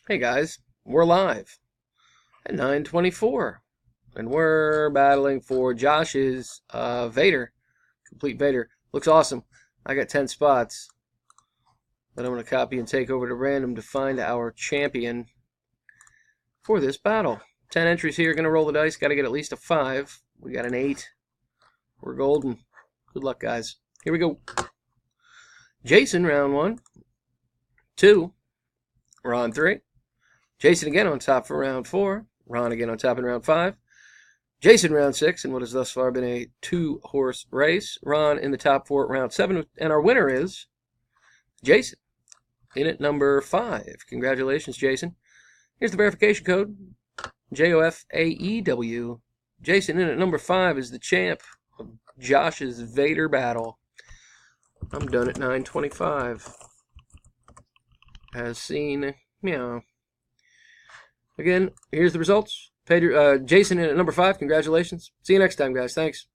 Hey guys, we're live at 9:24, and we're battling for Josh's Vader, complete Vader. Looks awesome. I got 10 spots that I'm going to copy and take over to random to find our champion for this battle. 10 entries here. Going to roll the dice. Got to get at least a 5. We got an 8. We're golden. Good luck, guys. Here we go. Jason, round 1. 2. Ron 3. Jason again on top for round 4. Ron again on top in round 5. Jason round 6 in what has thus far been a 2-horse race. Ron in the top 4 at round 7. And our winner is Jason in at number 5. Congratulations, Jason. Here's the verification code. JOFAEW. Jason in at number 5 is the champ of Josh's Vader battle. I'm done at 9:25. As seen, meow. Again, here's the results. Jason in at number 5. Congratulations. See you next time, guys. Thanks.